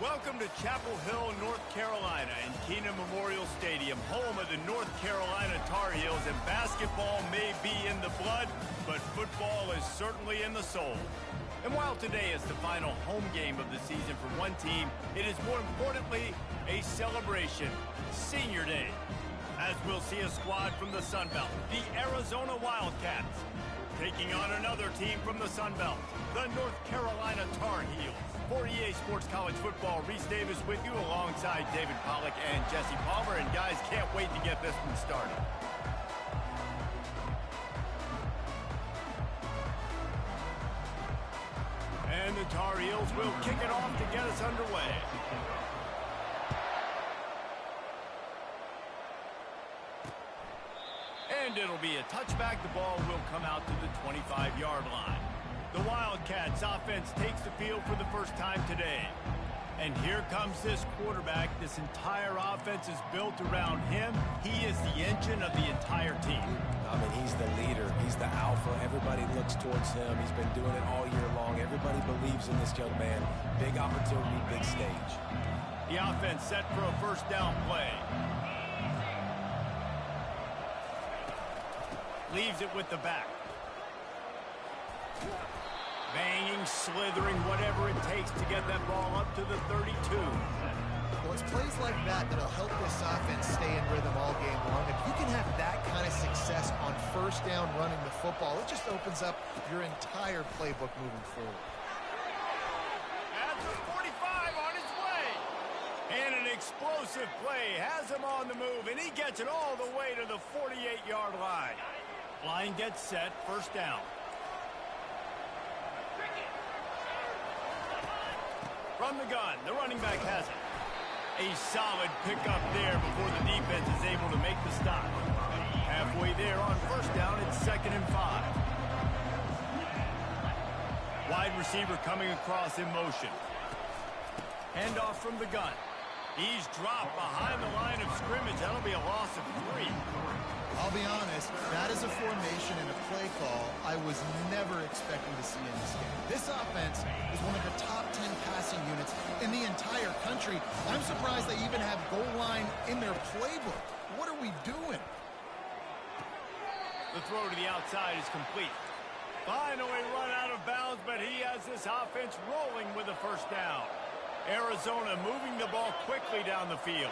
Welcome to Chapel Hill, North Carolina, and Keenan Memorial Stadium, home of the North Carolina Tar Heels. And basketball may be in the blood, but football is certainly in the soul. And while today is the final home game of the season for one team, it is more importantly a celebration, Senior Day, as we'll see a squad from the Sun Belt, the Arizona Wildcats, taking on another team from the Sun Belt, the North Carolina Tar Heels. For EA Sports College Football, Reese Davis with you alongside David Pollack and Jesse Palmer. And guys, can't wait to get this one started. And the Tar Heels will kick it off to get us underway. And it'll be a touchback. The ball will come out to the 25-yard line. The Wildcats offense takes the field for the first time today. And here comes this quarterback. This entire offense is built around him. He is the engine of the entire team. I mean, he's the leader. He's the alpha. Everybody looks towards him. He's been doing it all year long. Everybody believes in this young man. Big opportunity, big stage. The offense set for a first down play. Leaves it with the back. Banging, slithering, whatever it takes to get that ball up to the 32. Well, it's plays like that that'll help this offense stay in rhythm all game long. If you can have that kind of success on first down running the football, it just opens up your entire playbook moving forward. At the 45 on his way. And an explosive play has him on the move, and he gets it all the way to the 48-yard line. Line gets set, first down. From the gun, the running back has it. A solid pickup there before the defense is able to make the stop. Halfway there on first down, it's 2nd and 5. Wide receiver coming across in motion. Handoff from the gun. He's dropped behind the line of scrimmage. That'll be a loss of 3. I'll be honest, that is a formation and a play call I was never expecting to see in this game. This offense is one of the top 10 passing units in the entire country. I'm surprised they even have goal line in their playbook. What are we doing? The throw to the outside is complete. Finally run out of bounds, but he has this offense rolling with a first down. Arizona moving the ball quickly down the field.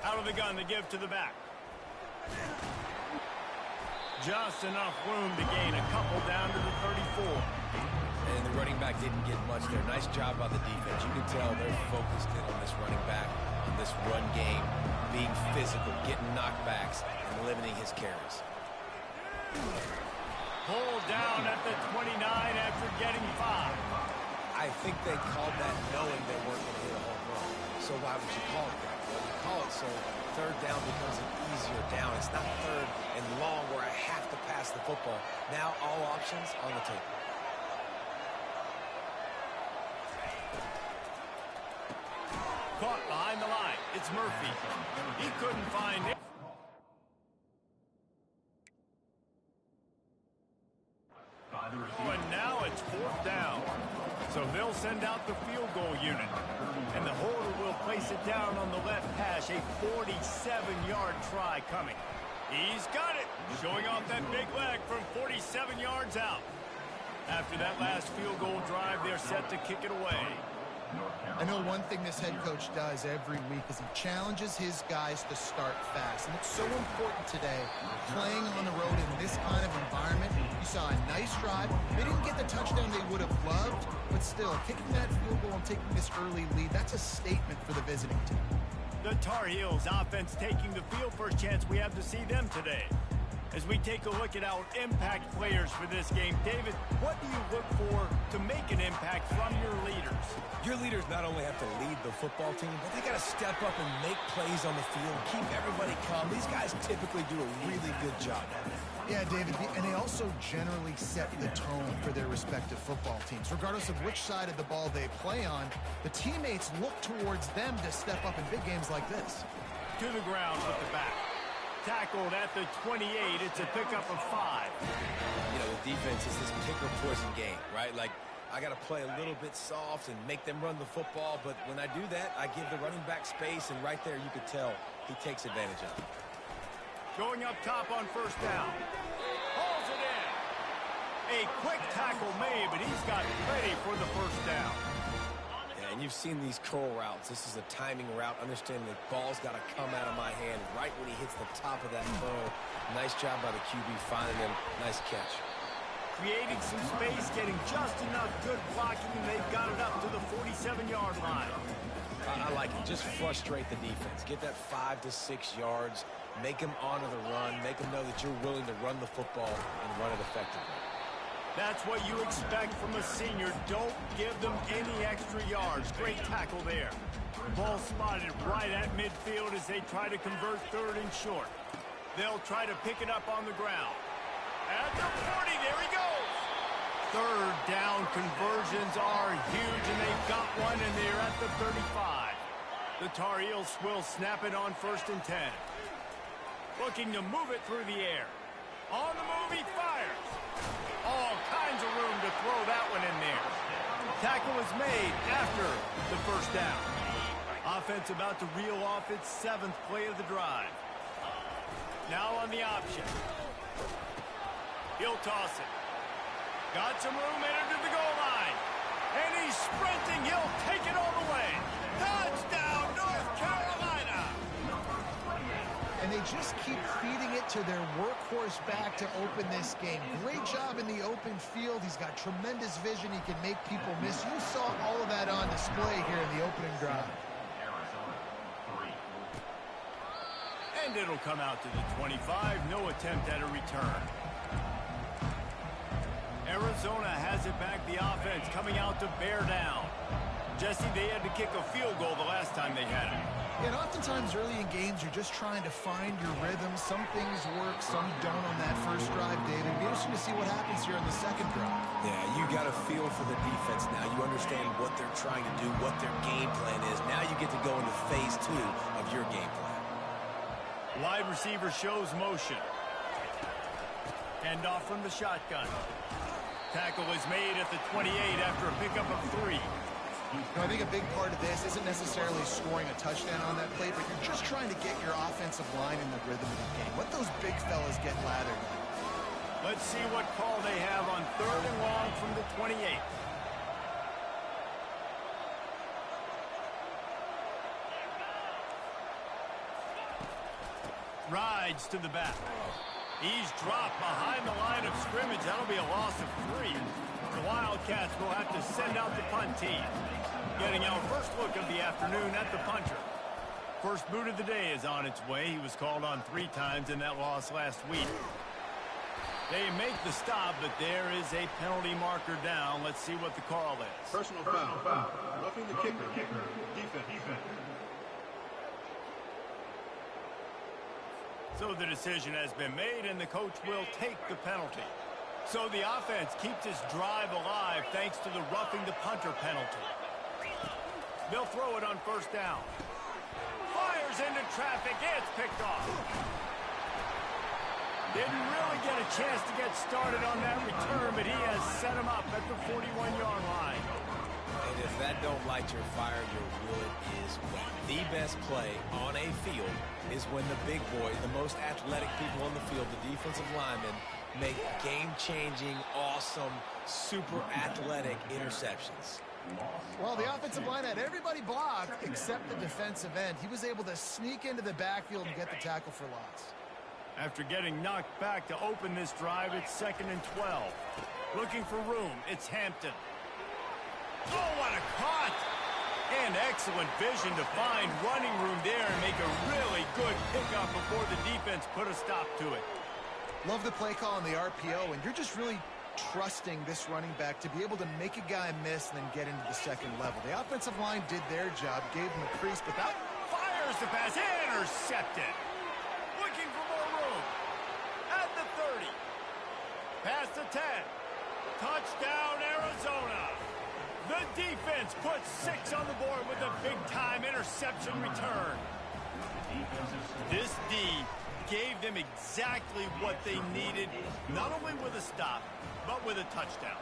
Out of the gun to give to the back. Just enough room to gain a couple down to the 34. And the running back didn't get much there. Nice job by the defense. You can tell they're focused in on this running back, on this run game, being physical, getting knockbacks, and limiting his carries. Pulled down at the 29 after getting 5. I think they called that knowing they weren't going to hit a home run. So why would you call it that? Well, you call it so third down becomes an easier down. It's not third and long where I have to pass the football. Now all options on the table. Caught behind the line. It's Murphy. He couldn't find it. And now it's 4th down. So they'll send out the field goal unit. And the holder will place it down on the left hash. A 47-yard try coming. He's got it. Showing off that big leg from 47 yards out. After that last field goal drive, they're set to kick it away. I know one thing this head coach does every week is he challenges his guys to start fast. And it's so important today, playing on the road in this kind of environment. You saw a nice drive. They didn't get the touchdown they would have loved, but still, kicking that field goal and taking this early lead, that's a statement for the visiting team. The Tar Heels offense taking the field. First chance we have to see them today. As we take a look at our impact players for this game, David, what do you look for to make an impact from your leaders? Your leaders not only have to lead the football team, but they got to step up and make plays on the field, keep everybody calm. These guys typically do a really good job. Yeah, David, and they also generally set the tone for their respective football teams. Regardless of which side of the ball they play on, the teammates look towards them to step up in big games like this. To the ground with the back. Tackled at the 28. It's a pickup of 5. You know, the defense is this pick or poison game, right? Like, I got to play a little bit soft and make them run the football, but when I do that, I give the running back space, and right there you could tell he takes advantage of it. Going up top on first down. Hauls it in. A quick tackle made, but he's got ready for the first down. Yeah, and you've seen these curl routes. This is a timing route. Understand the ball's got to come out of my hand right when he hits the top of that curl. Nice job by the QB finding him. Nice catch. Creating some space, getting just enough good blocking, and they've got it up to the 47-yard line. I like it. Just frustrate the defense. Get that 5 to 6 yards. Make them honor the run. Make them know that you're willing to run the football and run it effectively. That's what you expect from a senior. Don't give them any extra yards. Great tackle there. Ball spotted right at midfield as they try to convert third and short. They'll try to pick it up on the ground. At the 40, there he goes. Third down conversions are huge, and they've got one, and they're at the 35. The Tar Heels will snap it on 1st and 10. Looking to move it through the air. On the move, he fires. All kinds of room to throw that one in there. Tackle is made after the first down. Offense about to reel off its 7th play of the drive. Now on the option. He'll toss it. Got some room, entered to the goal line. And he's sprinting. He'll take it all the way. Touchdown, North Carolina! And they just keep feeding it to their workhorse back to open this game. Great job in the open field. He's got tremendous vision. He can make people miss. You saw all of that on display here in the opening drive. And it'll come out to the 25. No attempt at a return. Arizona has it back. The offense coming out to bear down. Jesse, they had to kick a field goal the last time they had it. And oftentimes early in games, you're just trying to find your rhythm. Some things work, some don't on that first drive, David. It'll be interesting to see what happens here in the second drive. Yeah, you got a feel for the defense now. You understand what they're trying to do, what their game plan is. Now you get to go into phase 2 of your game plan. Wide receiver shows motion. Hand off from the shotgun. Tackle is made at the 28 after a pickup of 3. I think a big part of this isn't necessarily scoring a touchdown on that play, but you're just trying to get your offensive line in the rhythm of the game. Let those big fellas get lathered. Let's see what call they have on 3rd and long from the 28. Rides to the back. He's dropped behind the line of scrimmage. That'll be a loss of 3. The Wildcats will have to send out the punt team. Getting our first look of the afternoon at the punter. First boot of the day is on its way. He was called on 3 times in that loss last week. They make the stop, but there is a penalty marker down. Let's see what the call is. Personal foul. Roughing the kicker. Defense. So the decision has been made, and the coach will take the penalty. So the offense keeps its drive alive thanks to the roughing the punter penalty. They'll throw it on first down. Fires into traffic. It's picked off. Didn't really get a chance to get started on that return, but he has set him up at the 41-yard line. And if that don't light your fire, your wood is wet. The best play on a field is when the big boys, the most athletic people on the field, the defensive linemen, make game-changing, awesome, super athletic interceptions. Well, the offensive line had everybody blocked except the defensive end. He was able to sneak into the backfield and get the tackle for loss. After getting knocked back to open this drive, it's 2nd and 12. Looking for room, it's Hampton. Oh, what a cut! And excellent vision to find running room there and make a really good pickup before the defense put a stop to it. Love the play call on the RPO, and you're just really trusting this running back to be able to make a guy miss and then get into the second level. The offensive line did their job, gave him a crease, but that fires the pass, intercepted. Looking for more room. At the 30. Past the 10. Touchdown, Arizona. The defense puts 6 on the board with a big-time interception return. This D gave them exactly what they needed, not only with a stop, but with a touchdown.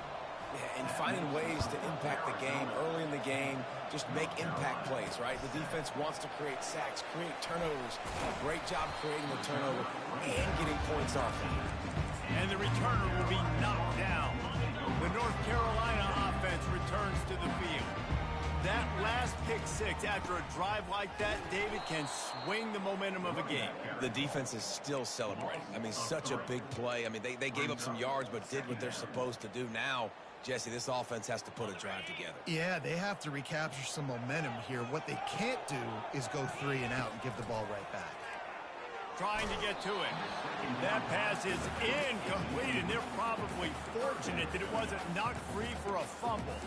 Yeah, and finding ways to impact the game early in the game, just make impact plays, right? The defense wants to create sacks, create turnovers. Great job creating the turnover and getting points off it. And the returner will be knocked down. The North Carolina offense returns to the field. That last pick six after a drive like that, David, can swing the momentum of a game. The defense is still celebrating. I mean, such a big play. I mean, they gave up some yards but did what they're supposed to do. Now, Jesse, this offense has to put a drive together. Yeah, they have to recapture some momentum here. What they can't do is go 3 and out and give the ball right back. Trying to get to it. That pass is incomplete, and they're probably fortunate that it wasn't knocked free for a fumble.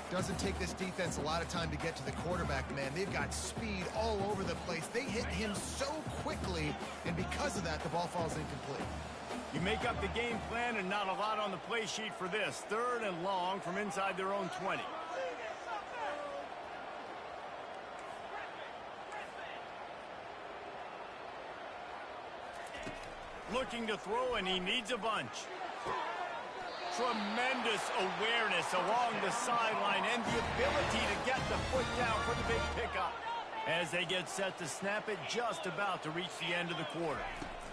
Doesn't take this defense a lot of time to get to the quarterback, man. They've got speed all over the place. They hit him so quickly, and because of that, the ball falls incomplete. You make up the game plan and not a lot on the play sheet for this. 3rd and long from inside their own 20. Looking to throw, and he needs a bunch. Tremendous awareness along the sideline and the ability to get the foot down for the big pickup. As they get set to snap it, just about to reach the end of the quarter.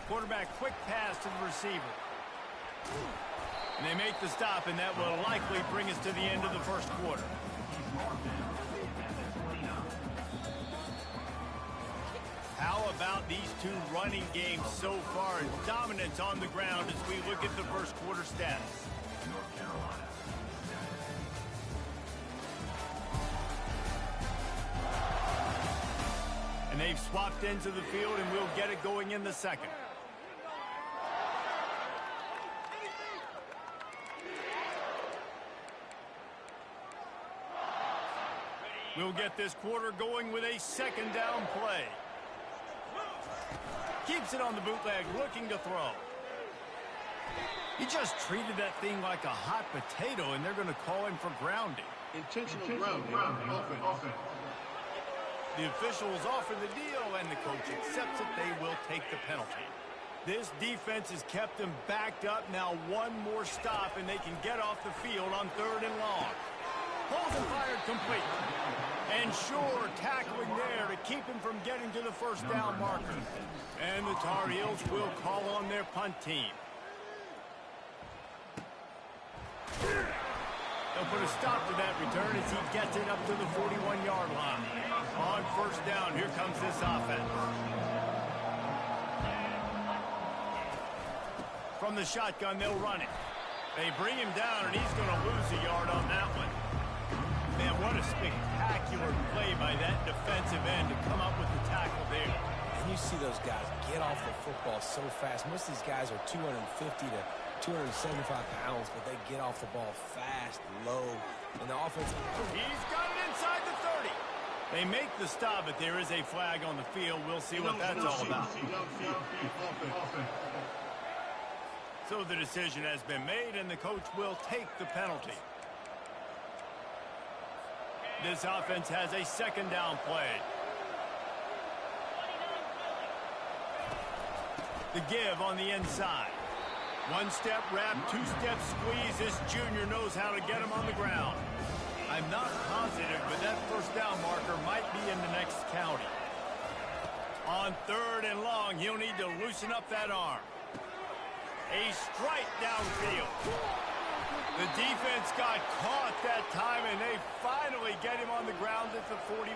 Quarterback quick pass to the receiver. And they make the stop, and that will likely bring us to the end of the first quarter. How about these two running games so far, and dominance on the ground as we look at the first quarter stats? And they've swapped into the field, and we'll get it going in the second. We'll get this quarter going with a second down play. Keeps it on the bootleg, looking to throw. He just treated that thing like a hot potato, and they're going to call him for grounding. Intentional grounding. Offense. The officials offer the deal, and the coach accepts it. They will take the penalty. This defense has kept them backed up. Now one more stop, and they can get off the field on 3rd and long. Pulls and fired complete. And sure, tackling there to keep him from getting to the first down marker. And the Tar Heels will call on their punt team. They'll put a stop to that return as he gets it up to the 41-yard line. On first down, here comes this offense. From the shotgun, they'll run it. They bring him down, and he's going to lose a yard on that one. Man, what a spectacular play by that defensive end to come up with the tackle there. And you see those guys get off the football so fast. Most of these guys are 250 to 275 pounds, but they get off the ball fast, low, and the offense... He's got it inside the 30. They make the stop, but there is a flag on the field. We'll see what that's all about. So the decision has been made, and the coach will take the penalty. This offense has a second down play. The give on the inside. One-step wrap, two-step squeeze. This junior knows how to get him on the ground. I'm not positive, but that first down marker might be in the next county. On 3rd and long, he'll need to loosen up that arm. A strike downfield. The defense got caught that time, and they finally get him on the ground at the 41.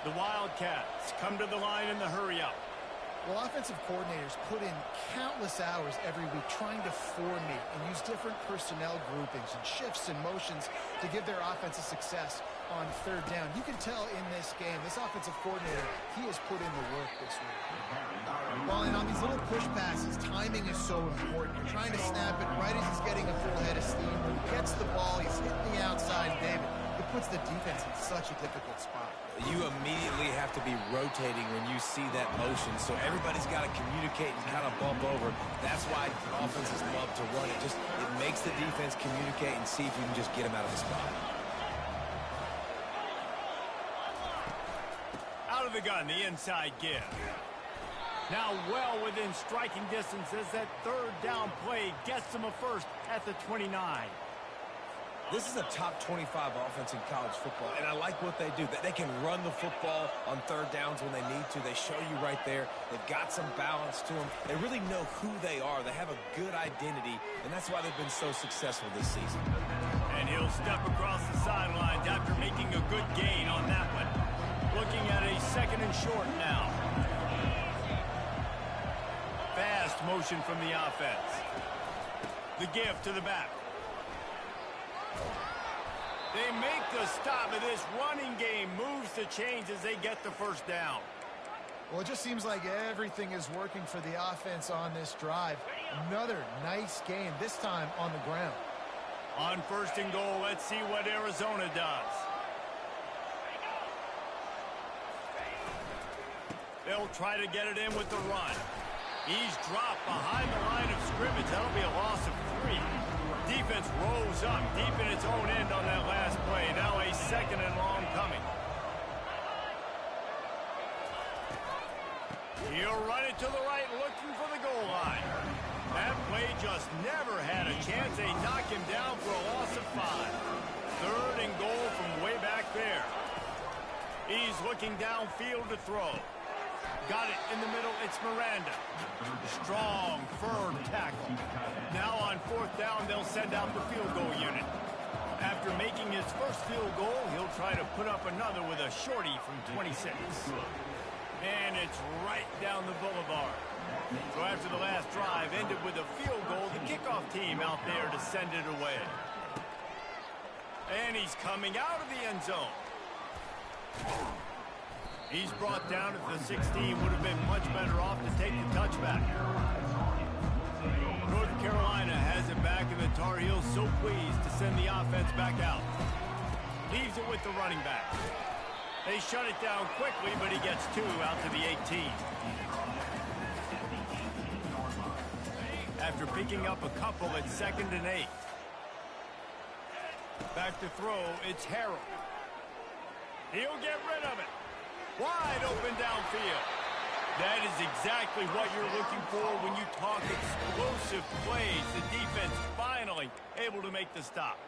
The Wildcats come to the line in the hurry-up. Well, offensive coordinators put in countless hours every week trying to formate and use different personnel groupings and shifts and motions to give their offense a success on 3rd down. You can tell in this game, this offensive coordinator, he has put in the work this week. Well, and on these little push passes, timing is so important. You're trying to snap it right as he's getting a full head of steam. When he gets the ball, he's hitting the outside, David. It puts the defense in such a difficult spot. You immediately have to be rotating when you see that motion, so everybody's got to communicate and kind of bump over. That's why offenses love to run it. It makes the defense communicate and see if you can just get them out of the spot. Out of the gun, the inside give. Now well within striking distance as that 3rd down play gets them a first at the 29. This is a top 25 offense in college football, and I like what they do. They can run the football on third downs when they need to. They show you right there. They've got some balance to them. They really know who they are. They have a good identity, and that's why they've been so successful this season. And he'll step across the sidelines after making a good gain on that one. Looking at a 2nd and short now. Fast motion from the offense. The give to the back. They make the stop, and this running game moves the chains as they get the first down. Well, it just seems like everything is working for the offense on this drive. Another nice game, this time on the ground. On 1st and goal, let's see what Arizona does. They'll try to get it in with the run. He's dropped behind the line of scrimmage. That'll be a loss of 3. Defense rolls up deep in its own end on that last play. Now a 2nd and long coming. He'll run it to the right, looking for the goal line. That play just never had a chance. They knock him down for a loss of 5. 3rd and goal from way back there. He's looking downfield to throw. Got it in the middle. It's Miranda. Strong, firm tackle. Now on 4th down, they'll send out the field goal unit. After making his first field goal, he'll try to put up another with a shorty from 26. And it's right down the boulevard. So after the last drive ended with a field goal, the kickoff team out there to send it away. And he's coming out of the end zone. He's brought down at the 16. Would have been much better off to take the touchback. North Carolina has it back, and the Tar Heels so pleased to send the offense back out. Leaves it with the running back. They shut it down quickly, but he gets 2 out to the 18. After picking up a couple at 2nd and 8. Back to throw, it's Harrell. He'll get rid of it. Wide open downfield. That is exactly what you're looking for when you talk explosive plays. The defense finally able to make the stop.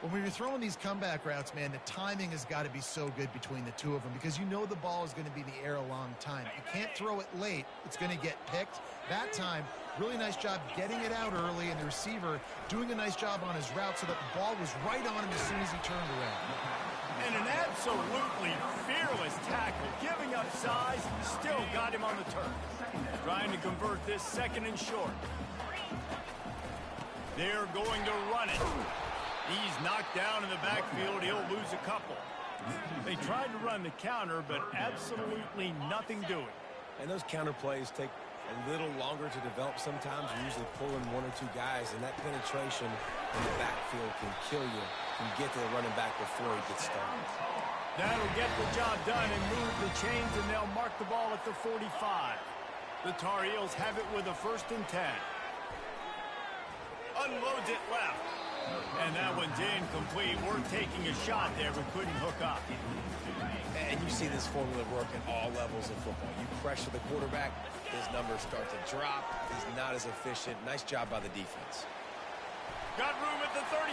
When you're throwing these comeback routes, man, the timing has got to be so good between the two of them because you know the ball is going to be in the air a long time. You can't throw it late. It's going to get picked. That time, really nice job getting it out early, and the receiver doing a nice job on his route so that the ball was right on him as soon as he turned around. And an absolutely fearless tackle, giving up size, still got him on the turf. Trying to convert this 2nd and short. They're going to run it. He's knocked down in the backfield. He'll lose a couple. They tried to run the counter, but absolutely nothing doing. And those counter plays take a little longer to develop sometimes. You're usually pulling 1 or 2 guys, and that penetration in the backfield can kill you. Can get to the running back before he gets started. That'll get the job done and move the chains, and they'll mark the ball at the 45. The Tar Heels have it with a 1st and 10. Unloads it left. And that one's incomplete. We're taking a shot there, but couldn't hook up. And you see this formula work at all levels of football. You pressure the quarterback, his numbers start to drop. He's not as efficient. Nice job by the defense. Got room at the 35.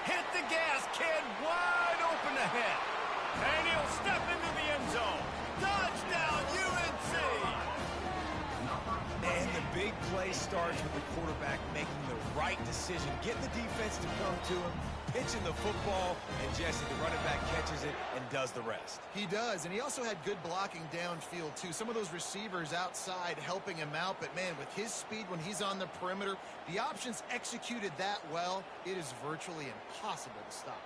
Hit the gas, kid. Wide open ahead. And he'll step into the end zone. Touchdown, UNC! And the big play starts with the quarterback making the right decision, getting the defense to come to him, pitching the football, and Jesse, the running back, catches it and does the rest. He does, and he also had good blocking downfield, too. Some of those receivers outside helping him out, but, man, with his speed when he's on the perimeter, the options executed that well, it is virtually impossible to stop.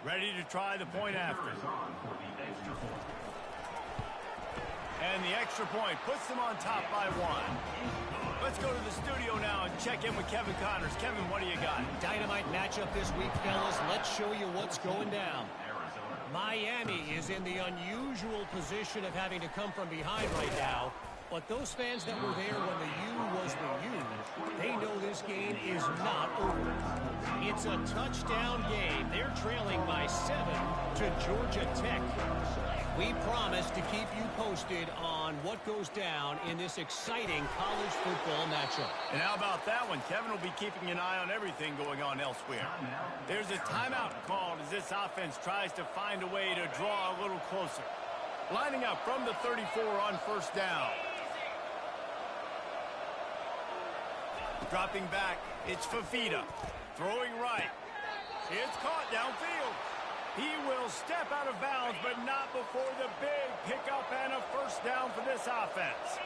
Ready to try the point after. And the extra point puts them on top by 1. Let's go to the studio now and check in with Kevin Connors. Kevin, what do you got? Dynamite matchup this week, fellas. Let's show you what's going down. Miami is in the unusual position of having to come from behind right now. But those fans that were there when the U was the U, they know this game is not over. It's a touchdown game. They're trailing by 7 to Georgia Tech. We promise to keep you posted on what goes down in this exciting college football matchup. And how about that one? Kevin will be keeping an eye on everything going on elsewhere. There's a timeout called as this offense tries to find a way to draw a little closer. Lining up from the 34 on first down. Dropping back, it's Fafita. Throwing right. It's caught downfield. He will step out of bounds, but not before the big pickup and a first down for this offense.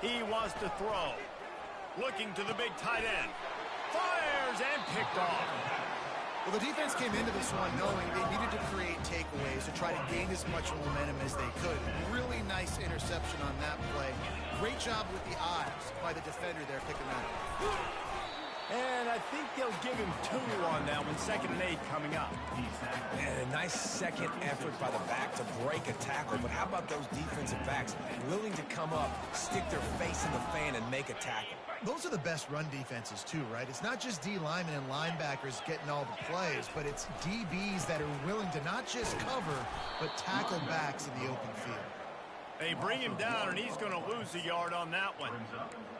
He wants to throw. Looking to the big tight end. Fires and picked off. Well, the defense came into this one knowing they needed to create takeaways to try to gain as much momentum as they could. Really nice interception on that play. Great job with the eyes by the defender there picking that up. And I think they'll give him 2 on that one. 2nd and 8 coming up. And a nice second effort by the back to break a tackle. But how about those defensive backs willing to come up, stick their face in the fan, and make a tackle? Those are the best run defenses too, right? It's not just D linemen and linebackers getting all the plays, but it's DBs that are willing to not just cover, but tackle backs in the open field. They bring him down, and he's going to lose a yard on that one.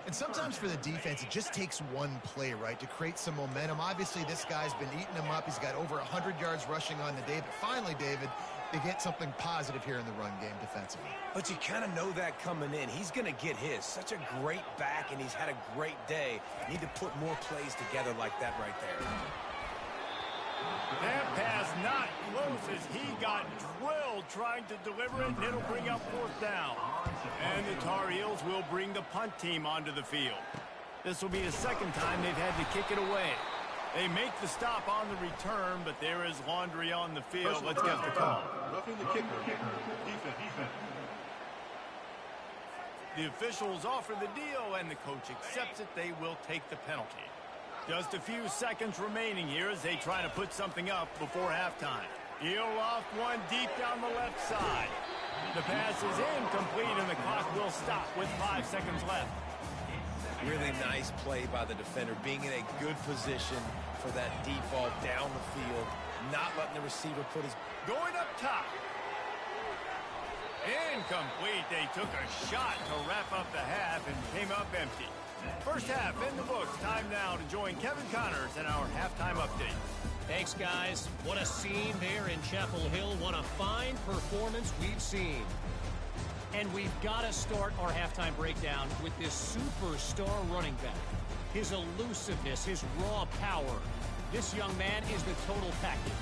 And sometimes for the defense, it just takes one play, right, to create some momentum. Obviously, this guy's been eating them up. He's got over 100 yards rushing on the day. But finally, David, they get something positive here in the run game defensively. But you kind of know that coming in. He's going to get his. Such a great back, and he's had a great day. Need to put more plays together like that right there. That pass not close as he got drilled trying to deliver it, and it'll bring up 4th down. And the Tar Heels will bring the punt team onto the field. This will be the 2nd time they've had to kick it away. They make the stop on the return, but there is laundry on the field. Let's get the call. Roughing the kicker. Defense. The officials offer the deal, and the coach accepts it. They will take the penalty. Just a few seconds remaining here as they try to put something up before halftime. He'll loft one deep down the left side. The pass is incomplete, and the clock will stop with 5 seconds left. Really nice play by the defender, being in a good position for that deep ball down the field, not letting the receiver put his... Going up top. Incomplete. They took a shot to wrap up the half and came up empty. First half in the books. Time now to join Kevin Connors in our halftime update. Thanks, guys. What a scene there in Chapel Hill. What a fine performance we've seen. And we've got to start our halftime breakdown with this superstar running back. His elusiveness, his raw power. This young man is the total package.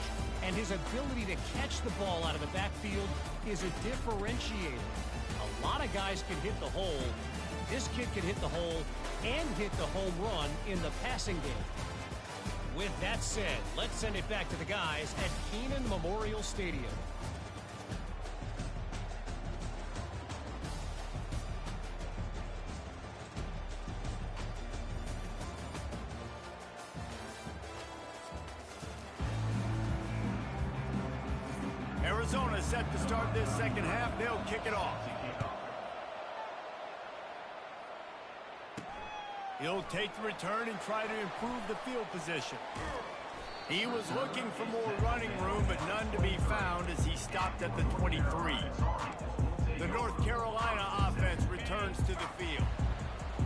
And his ability to catch the ball out of the backfield is a differentiator. A lot of guys can hit the hole. This kid can hit the hole and hit the home run in the passing game. With that said, let's send it back to the guys at Kenan Memorial Stadium. Arizona set to start this 2nd half. They'll kick it off. He'll take the return and try to improve the field position. He was looking for more running room, but none to be found as he stopped at the 23. The North Carolina offense returns to the field.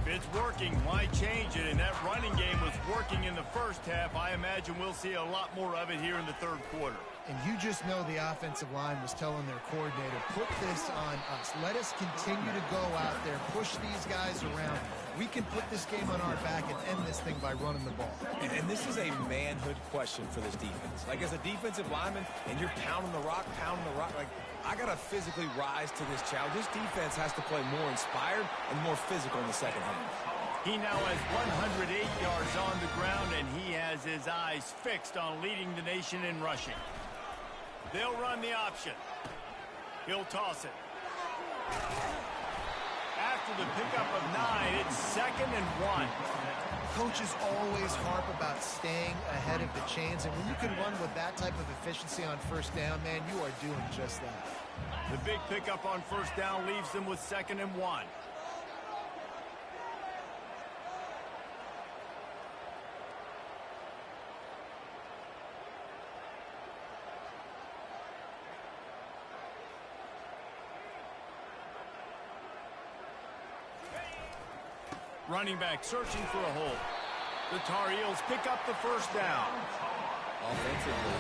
If it's working, why change it? And that running game was working in the first half. I imagine we'll see a lot more of it here in the 3rd quarter. And you just know the offensive line was telling their coordinator, put this on us. Let us continue to go out there, push these guys around. We can put this game on our back and end this thing by running the ball. And this is a manhood question for this defense. Like, as a defensive lineman, and you're pounding the rock, like, I got to physically rise to this challenge. This defense has to play more inspired and more physical in the 2nd half. He now has 108 yards on the ground, and he has his eyes fixed on leading the nation in rushing. They'll run the option. He'll toss it. After the pickup of 9, it's 2nd and 1. Coaches always harp about staying ahead of the chains, and when you can run with that type of efficiency on first down, man, you are doing just that. The big pickup on first down leaves them with 2nd and 1. Running back searching for a hole. The Tar Heels pick up the first down. Offensively,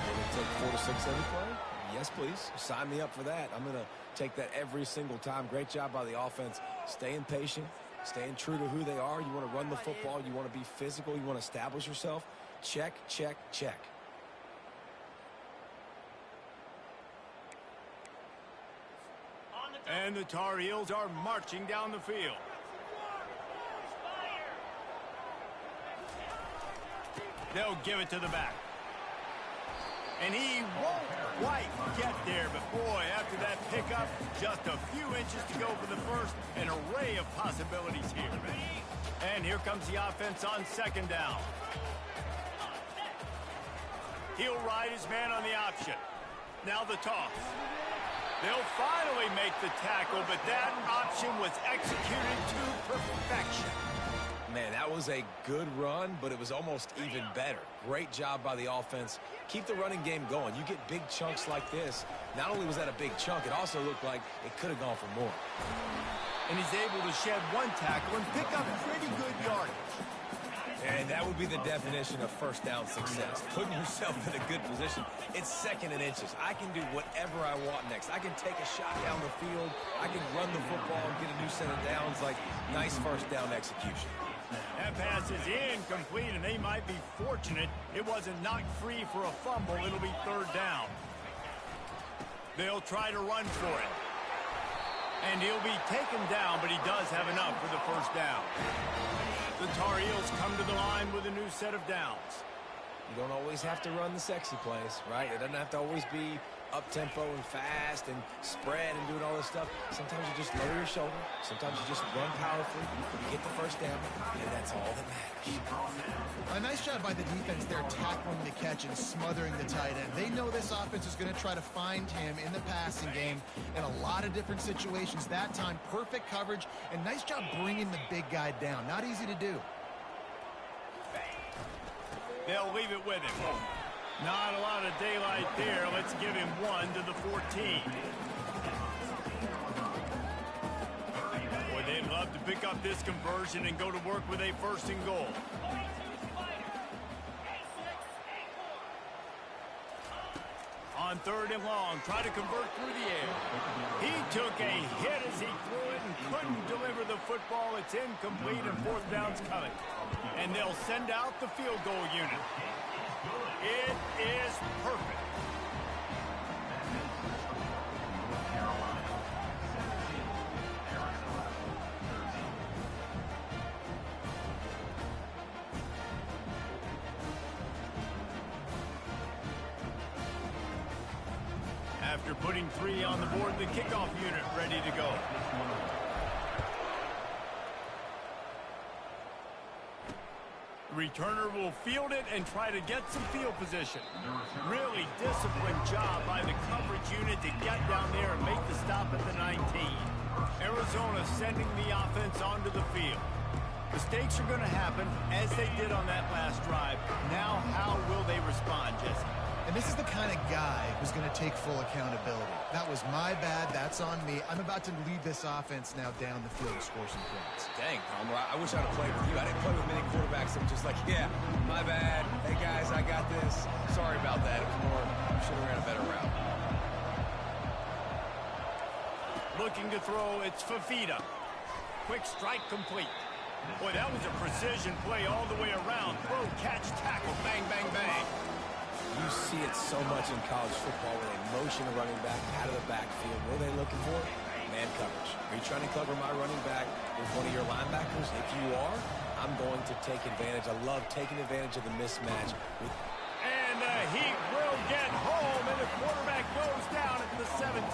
will it take 4 to 6 every play? Yes, please. Sign me up for that. I'm going to take that every single time. Great job by the offense. Staying patient, staying true to who they are. You want to run the football. You want to be physical. You want to establish yourself. Check, check, check. And the Tar Heels are marching down the field. They'll give it to the back. And he won't quite get there, but boy, after that pickup, just a few inches to go for the first. An array of possibilities here. And here comes the offense on 2nd down. He'll ride his man on the option. Now the toss. They'll finally make the tackle, but that option was executed to perfection. Man, that was a good run, but it was almost even better. Great job by the offense. Keep the running game going. You get big chunks like this. Not only was that a big chunk, it also looked like it could have gone for more. And he's able to shed one tackle and pick up pretty good yardage. And that would be the definition of first down success. Putting yourself in a good position. It's 2nd and inches. I can do whatever I want next. I can take a shot down the field. I can run the football and get a new set of downs. Like, nice first down execution. That pass is incomplete, and they might be fortunate it wasn't knocked free for a fumble. It'll be 3rd down. They'll try to run for it. And he'll be taken down, but he does have enough for the first down. The Tar Heels come to the line with a new set of downs. You don't always have to run the sexy plays, right? It doesn't have to always be up-tempo and fast and spread and doing all this stuff. Sometimes you just lower your shoulder. Sometimes you just run powerfully. You get the first down, and that's all that matters. A nice job by the defense there, tackling the catch and smothering the tight end. They know this offense is going to try to find him in the passing game in a lot of different situations. That time, perfect coverage, and nice job bringing the big guy down. Not easy to do. They'll leave it with him. Not a lot of daylight there. Let's give him 1 to the 14. Boy, they'd love to pick up this conversion and go to work with a 1st and goal. On 3rd and long, try to convert through the air. He took a hit as he threw it and couldn't deliver the football. It's incomplete, and 4th down's coming. And they'll send out the field goal unit. It is perfect. After putting 3 on the board, the kickoff unit ready to go. The returner will field it and try to get some field position. Really disciplined job by the coverage unit to get down there and make the stop at the 19. Arizona sending the offense onto the field. Mistakes are going to happen, as they did on that last drive. Now, how will they respond, Jesse? And this is the kind of guy who's going to take full accountability. That was my bad. That's on me. I'm about to lead this offense now down the field and score some points. Dang, Palmer, I wish I'd have played with you. I didn't play with many quarterbacks that were just like, yeah, my bad. Hey, guys, I got this. Sorry about that. It was more, should have ran a better route. Looking to throw, it's Fafita. Quick strike complete. Boy, that was a precision play all the way around. Throw, catch, tackle, bang, bang, bang. You see it so much in college football where they motion a running back out of the backfield. What are they looking for? Man coverage. Are you trying to cover my running back with one of your linebackers? If you are, I'm going to take advantage. I love taking advantage of the mismatch. And the Heat will get home, and the quarterback goes down at the 17.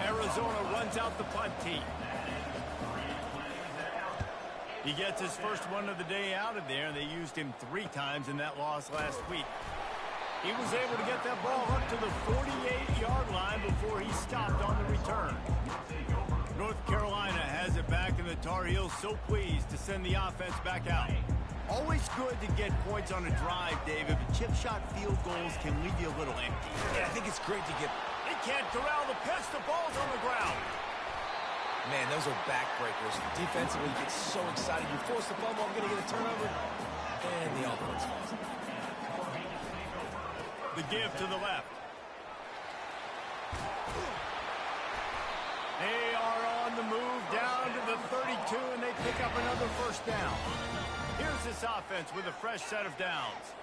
Arizona runs out the punt team. He gets his first one of the day out of there. They used him 3 times in that loss last week. He was able to get that ball up to the 48-yard line before he stopped on the return. North Carolina has it back, and the Tar Heels so pleased to send the offense back out. Always good to get points on a drive, David, but chip shot field goals can leave you a little empty. Yeah, I think it's great to get... He can't corral the pitch. The ball's on the ground. Man, those are backbreakers. Defensively, you get so excited. You force the fumble, I'm going to get a turnover. And the offense falls. The give to the left. They are on the move down to the 32, and they pick up another first down. Here's this offense with a fresh set of downs.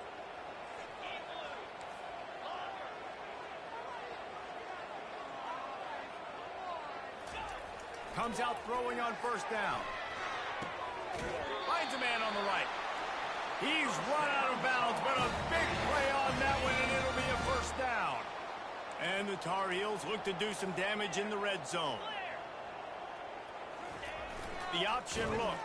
Comes out throwing on first down. Finds a man on the right. He's run out of bounds, but a big play on that one, and it'll be a first down. And the Tar Heels look to do some damage in the red zone. The option look.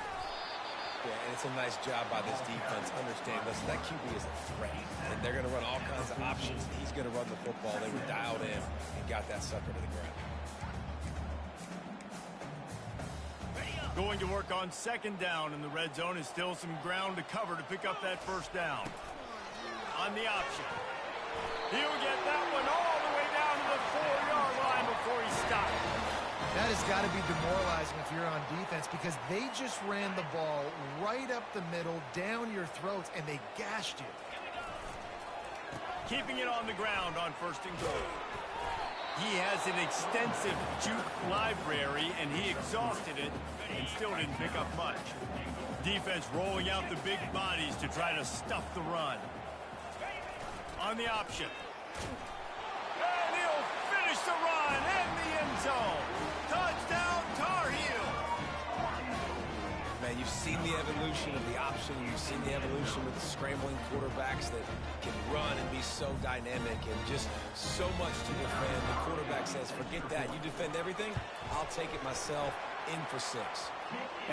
Yeah, and it's a nice job by this defense. Understand, listen, that QB is a threat. And they're going to run all kinds of options. He's going to run the football. They were dialed in and got that sucker to the ground. Going to work on second down in the red zone. Is still some ground to cover to pick up that first down. On the option. He'll get that one all the way down to the 4-yard line before he stopped. That has got to be demoralizing if you're on defense, because they just ran the ball right up the middle, down your throats, and they gashed you. Keeping it on the ground on first and goal. He has an extensive juke library, and he exhausted it and still didn't pick up much. Defense rolling out the big bodies to try to stuff the run. On the option. And he'll finish the run in the end zone. Touchdown, Tar Heels. Man, you've seen the evolution of the option. You've seen the evolution with the scrambling quarterbacks that can run and be so dynamic and just so much to defend. The quarterback says, forget that. You defend everything, I'll take it myself. In for 6.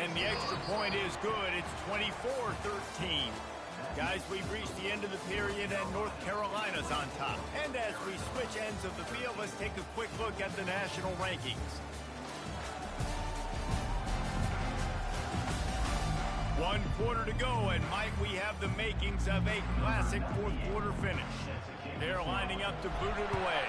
And the extra point is good. It's 24-13. Guys, we've reached the end of the period, and North Carolina's on top. And as we switch ends of the field, let's take a quick look at the national rankings. 1 quarter to go, and might we have the makings of a classic fourth quarter finish. They're lining up to boot it away.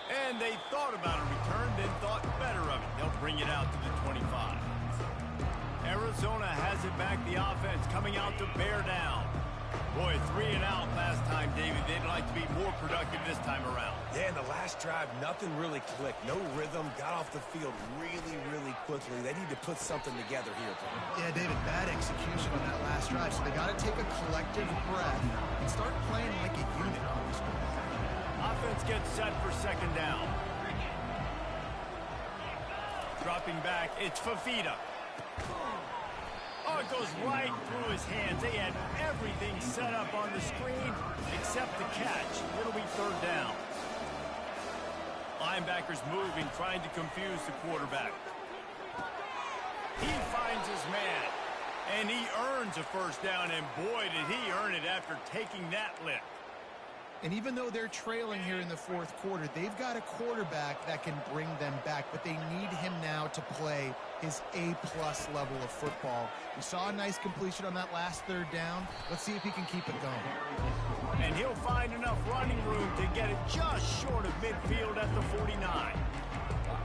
And they thought about a return, then thought better of it. They'll bring it out to the 25. Arizona has it back. The offense coming out to bear down. Boy, 3 and out last time, David. They'd like to be more productive this time around. Yeah, in the last drive, nothing really clicked. No rhythm. Got off the field really, really quickly. They need to put something together here. Yeah, David, bad execution on that last drive. So they got to take a collective breath and start playing like a unit on this one. Offense gets set for second down. Dropping back, it's Fafita. Oh, it goes right through his hands. They had everything set up on the screen except the catch. It'll be third down. Linebackers moving, trying to confuse the quarterback. He finds his man, and he earns a first down, and boy, did he earn it after taking that lick. And even though they're trailing here in the fourth quarter, they've got a quarterback that can bring them back, but they need him now to play his A-plus level of football. We saw a nice completion on that last third down. Let's see if he can keep it going. And he'll find enough running room to get it just short of midfield at the 49.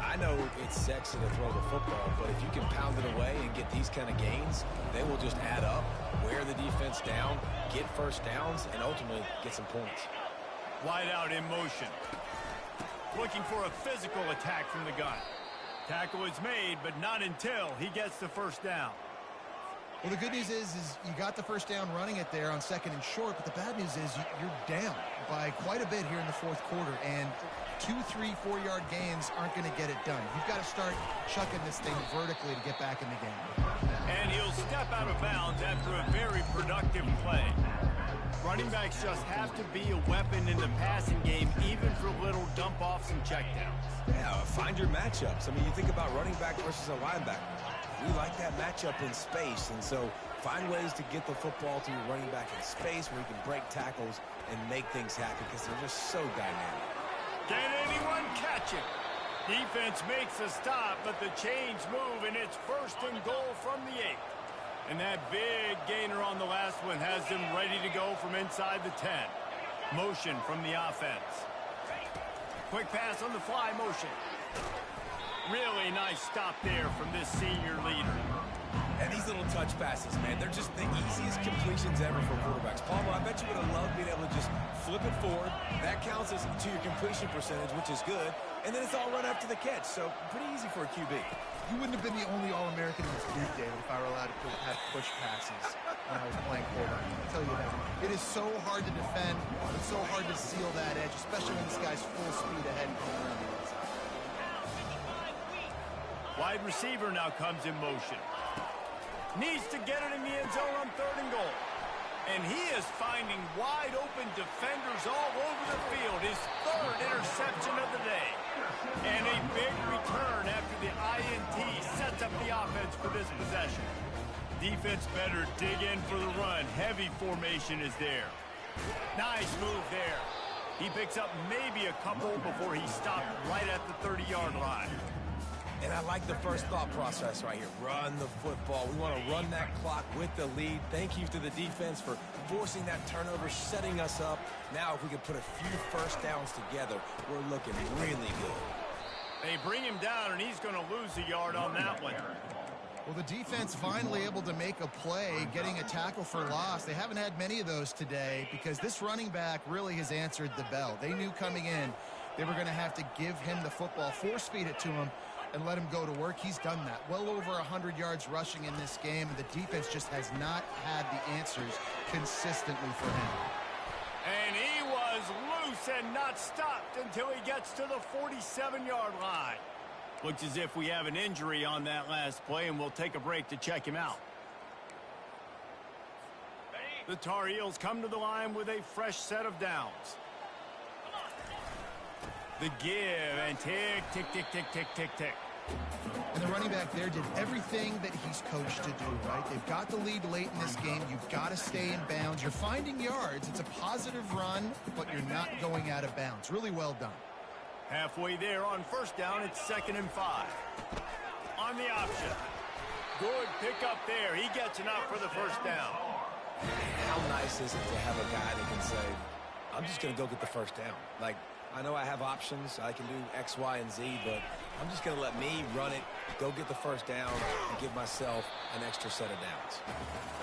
I know it's sexy to throw the football, but if you can pound it away and get these kind of gains, they will just add up, wear the defense down, get first downs, and ultimately get some points. Wide out in motion. Looking for a physical attack from the gun. Tackle is made, but not until he gets the first down. Well, the good news is you got the first down running it there on second and short, but the bad news is you're down by quite a bit here in the fourth quarter, and 2, 3, 4-yard gains aren't going to get it done. You've got to start chucking this thing vertically to get back in the game. And he'll step out of bounds after a very productive play. Running backs just have to be a weapon in the passing game, even for little dump-offs and checkdowns. Yeah, find your matchups. I mean, you think about running back versus a linebacker. We like that matchup in space, and so find ways to get the football to your running back in space where you can break tackles and make things happen because they're just so dynamic. Can anyone catch it? Defense makes a stop, but the chains move, and it's 1st and goal from the 8. And that big gainer on the last one has them ready to go from inside the 10. Motion from the offense. Quick pass on the fly motion. Really nice stop there from this senior leader. And these little touch passes, man, they're just the easiest completions ever for quarterbacks. Palmer, I bet you would have loved being able to just flip it forward. That counts as to your completion percentage, which is good. And then it's all run after the catch, so pretty easy for a QB. You wouldn't have been the only All-American in this league, David, if I were allowed to have push passes when I was playing quarterback. I'll tell you that. It is so hard to defend. It's so hard to seal that edge, especially when this guy's full speed ahead and coming around the outside. Wide receiver now comes in motion. Needs to get it in the end zone on 3rd and goal. And he is finding wide open defenders all over the field. His 3rd interception of the day. And a big return after the INT sets up the offense for this possession. Defense better dig in for the run. Heavy formation is there. Nice move there. He picks up maybe a couple before he stopped right at the 30-yard line. And I like the first thought process right here. Run the football. We want to run that clock with the lead. Thank you to the defense for forcing that turnover, setting us up. Now, if we can put a few first downs together, we're looking really good. They bring him down, and he's going to lose a yard on that one. Well, the defense finally able to make a play, getting a tackle for loss. They haven't had many of those today because this running back really has answered the bell. They knew coming in they were going to have to give him the football, force feed it to him, and let him go to work. He's done that. Well over 100 yards rushing in this game, and the defense just has not had the answers consistently for him. And he was loose and not stopped until he gets to the 47-yard line. Looks as if we have an injury on that last play, and we'll take a break to check him out. The Tar Heels come to the line with a fresh set of downs. The give, and tick, tick, tick, tick, tick, tick, tick. And the running back there did everything that he's coached to do, right? They've got the lead late in this game. You've got to stay in bounds. You're finding yards. It's a positive run, but you're not going out of bounds. Really well done. Halfway there on 1st down, it's 2nd and 5. On the option. Good pick up there. He gets enough for the 1st down. How nice is it to have a guy that can say, I'm just going to go get the 1st down. Like, I know I have options. I can do X, Y, and Z, but I'm just going to let me run it, go get the 1st down, and give myself an extra set of downs.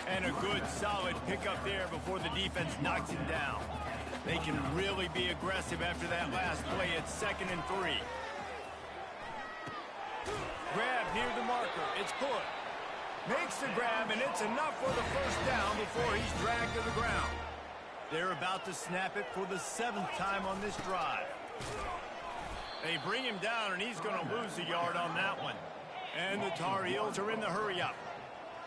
And a good, solid pickup there before the defense knocks him down. They can really be aggressive after that last play. It's 2nd and 3. Grab near the marker. It's good. Makes the grab, and it's enough for the 1st down before he's dragged to the ground. They're about to snap it for the 7th time on this drive. They bring him down, and he's going to lose a yard on that one. And the Tar Heels are in the hurry-up.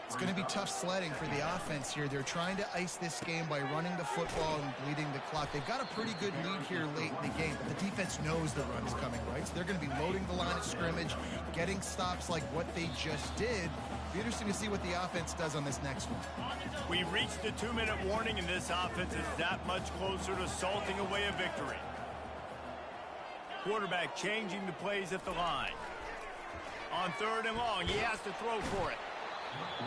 It's going to be tough sledding for the offense here. They're trying to ice this game by running the football and bleeding the clock. They've got a pretty good lead here late in the game, but the defense knows the run is coming, right? So they're going to be loading the line of scrimmage, getting stops like what they just did. Be interesting to see what the offense does on this next one. We've reached the 2-minute warning, and this offense is that much closer to salting away a victory. Quarterback changing the plays at the line. On 3rd and long, he has to throw for it.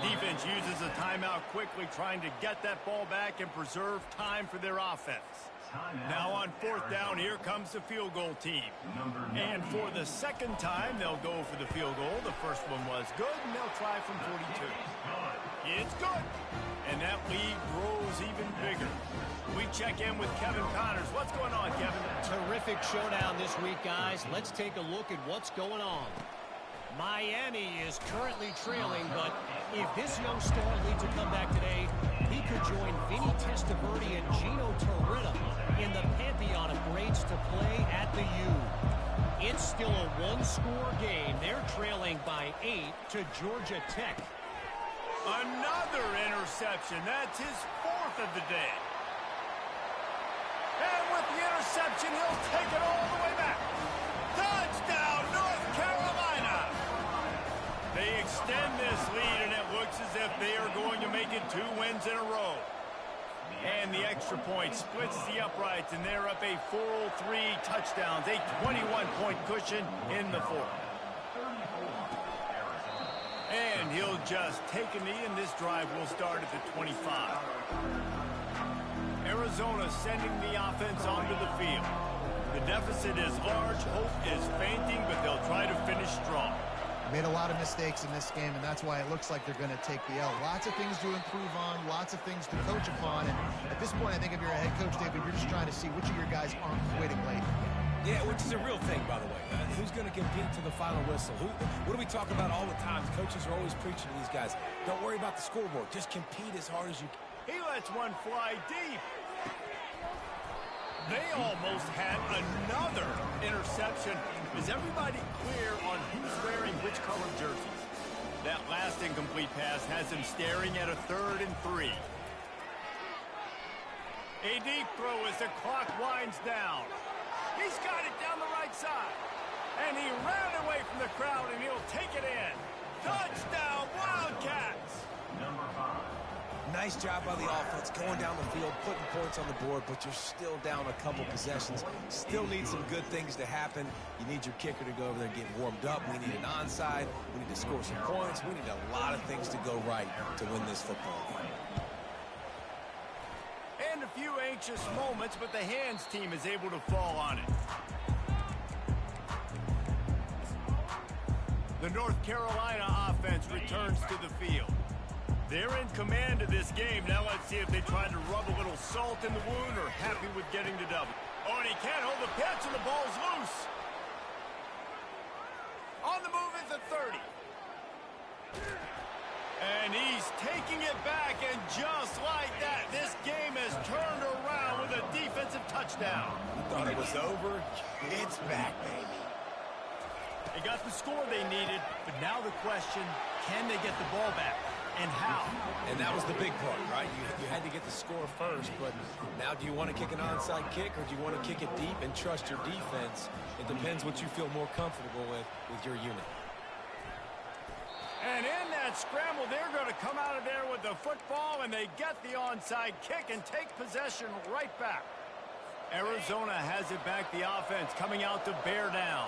Defense uses a timeout quickly, trying to get that ball back and preserve time for their offense. Now on 4th down, here comes the field goal team. And for the 2nd time, they'll go for the field goal. The first one was good, and they'll try from 42. It's good. And that lead grows even bigger. We check in with Kevin Connors. What's going on, Kevin? Terrific showdown this week, guys. Let's take a look at what's going on. Miami is currently trailing, but if this young star leads a comeback today, he could join Vinny Testaverde and Gino Torretta in the pantheon of greats to play at the U. It's still a one-score game. They're trailing by 8 to Georgia Tech. Another interception. That's his 4th of the day. reception. He'll take it all the way back. Touchdown, North Carolina. They extend this lead, and it looks as if they are going to make it 2 wins in a row. And the extra point splits the uprights, and they're up a 403 touchdowns, a 21-point cushion in the fourth. And he'll just take a knee, and this drive will start at the 25. Arizona sending the offense onto the field. The deficit is large, hope is fainting, but they'll try to finish strong. Made a lot of mistakes in this game, and that's why it looks like they're going to take the L. Lots of things to improve on, lots of things to coach upon, and at this point, I think if you're a head coach, David, you're just trying to see which of your guys aren't quitting late. Yeah, which is a real thing, by the way. Who's going to compete to the final whistle? What do we talk about all the time? Coaches are always preaching to these guys. Don't worry about the scoreboard. Just compete as hard as you can. He lets one fly deep. They almost had another interception. Is everybody clear on who's wearing which colored jerseys? That last incomplete pass has him staring at a 3rd and 3. A deep throw as the clock winds down. He's got it down the right side. And he ran away from the crowd, and he'll take it in. Touchdown, Wildcats! Number 5. Nice job by the offense going down the field, putting points on the board, but you're still down a couple possessions. Still need some good things to happen. You need your kicker to go over there and get warmed up. We need an onside. We need to score some points. We need a lot of things to go right to win this football game. And a few anxious moments, but the hands team is able to fall on it. The North Carolina offense returns to the field. They're in command of this game. Now let's see if they try to rub a little salt in the wound or happy with getting the W. Oh, and he can't hold the pitch, and the ball's loose. On the move at the 30. And he's taking it back, and just like that, this game has turned around with a defensive touchdown. You thought it was over? It's back, baby. They got the score they needed, but now the question, can they get the ball back? And how? And that was the big part, right? You had to get the score first, but now do you want to kick an onside kick, or do you want to kick it deep and trust your defense? It depends what you feel more comfortable with your unit. And in that scramble, they're going to come out of there with the football, and they get the onside kick and take possession right back. Arizona has it back, the offense coming out to bear down.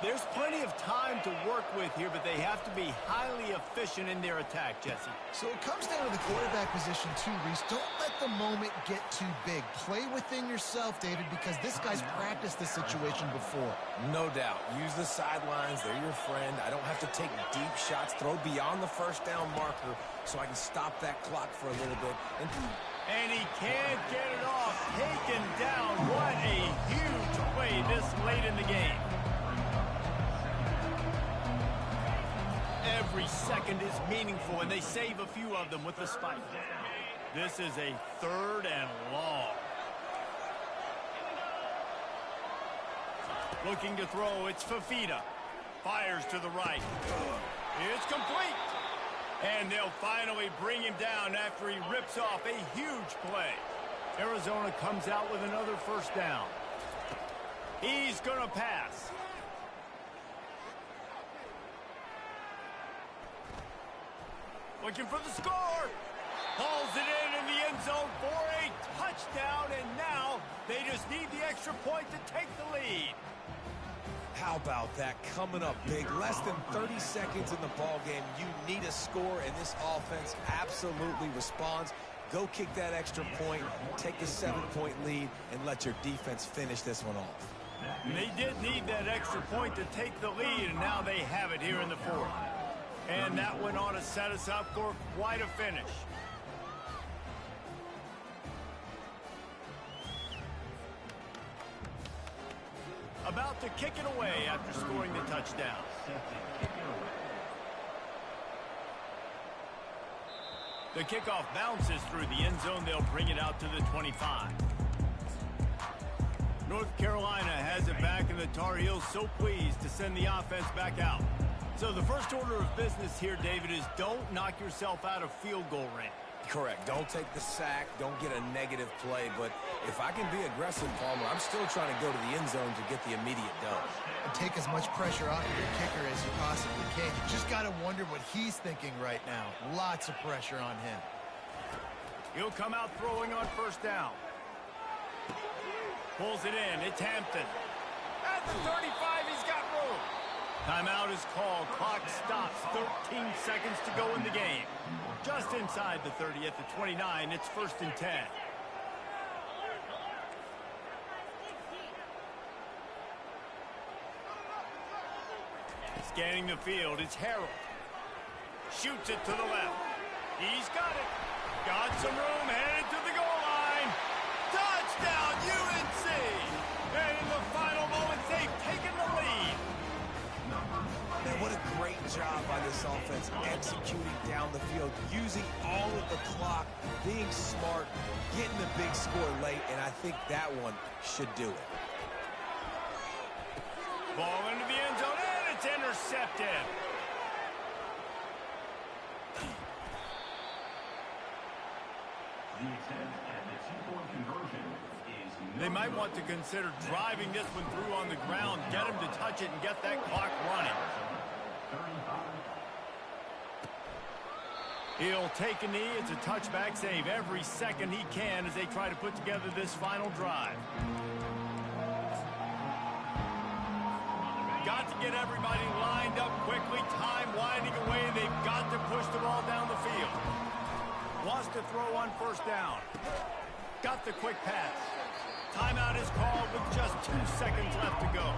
There's plenty of time to work with here, but they have to be highly efficient in their attack, Jesse. So it comes down to the quarterback position too, Reese. Don't let the moment get too big. Play within yourself, David, because this guy's practiced this situation before. No doubt. Use the sidelines. They're your friend. I don't have to take deep shots. Throw beyond the first down marker so I can stop that clock for a little bit. And he can't get it off. Taken down. What a huge play this late in the game. Every second is meaningful, and they save a few of them with the spike. This is a 3rd and long. Looking to throw, it's Fafita. Fires to the right. It's complete. And they'll finally bring him down after he rips off a huge play. Arizona comes out with another first down. He's going to pass. Looking for the score. Hauls it in the end zone for a touchdown, and now they just need the extra point to take the lead. How about that? Coming up big. Less than 30 seconds in the ball game. You need a score, and this offense absolutely responds. Go kick that extra point, take the 7-point lead, and let your defense finish this one off. They did need that extra point to take the lead, and now they have it here in the fourth. And that one ought to set us up for quite a finish. About to kick it away after scoring the touchdown. The kickoff bounces through the end zone. They'll bring it out to the 25. North Carolina has it back, and the Tar Heels so pleased to send the offense back out. So the first order of business here, David, is don't knock yourself out of field goal range. Correct. Don't take the sack. Don't get a negative play. But if I can be aggressive, Palmer, I'm still trying to go to the end zone to get the immediate dub. And take as much pressure off of your kicker as you possibly can. You just got to wonder what he's thinking right now. Lots of pressure on him. He'll come out throwing on first down. Pulls it in. It's Hampton. At the 35, he's got room. Timeout is called. Clock stops. 13 seconds to go in the game. Just inside the 30 at the 29. It's 1st and 10. Scanning the field. It's Harold. Shoots it to the left. He's got it. Got some room. Headed to the goal line. Touchdown, UNC. And in the final moments, they've taken the lead. Man, what a great job by this offense executing down the field, using all of the clock, being smart, getting the big score late, and I think that one should do it. Ball into the end zone, and it's intercepted. The attempt at the two-point conversion is They might want to consider driving this one through on the ground, get him to touch it, and get that clock running. He'll take a knee. It's a touchback save every second he can as they try to put together this final drive. Got to get everybody lined up quickly. Time winding away. They've got to push the ball down the field. Wants to throw on first down. Got the quick pass. Timeout is called with just 2 seconds left to go.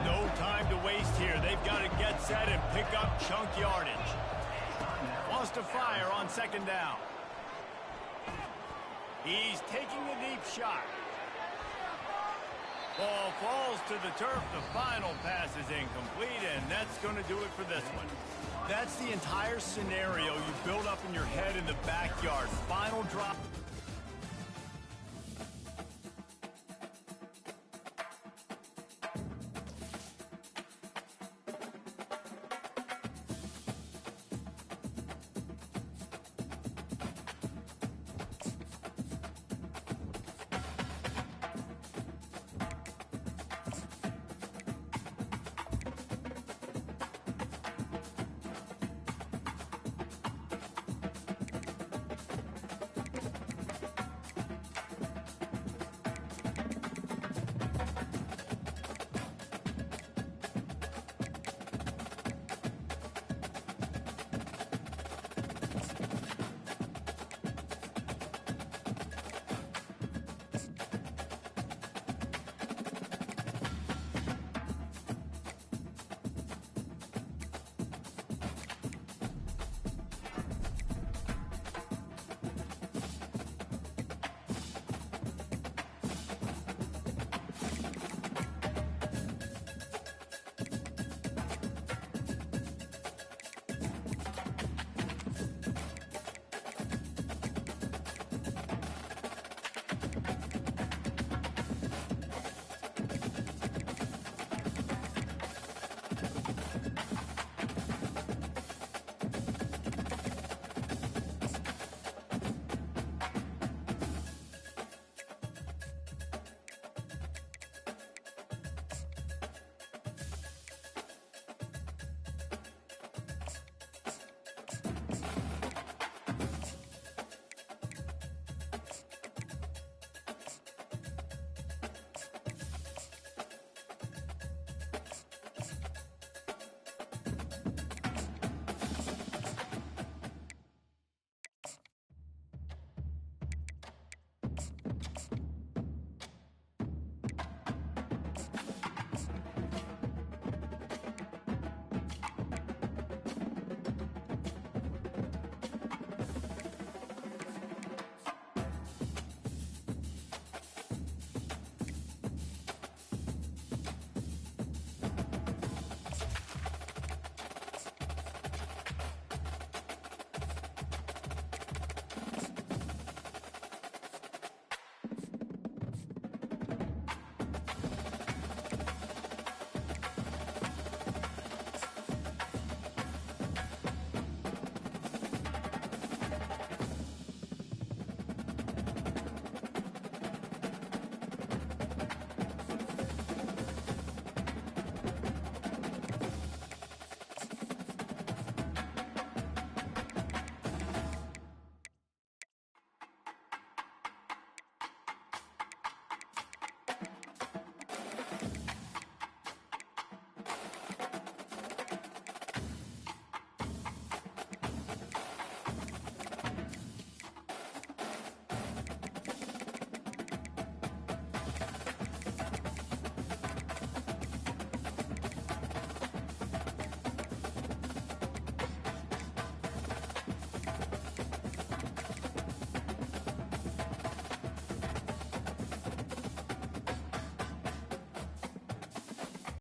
No time to waste here. They've got to get set and pick up chunk yardage. Wants to fire on second down. He's taking a deep shot. Ball falls to the turf. The final pass is incomplete, and that's going to do it for this one. That's the entire scenario you build up in your head in the backyard. Final drop.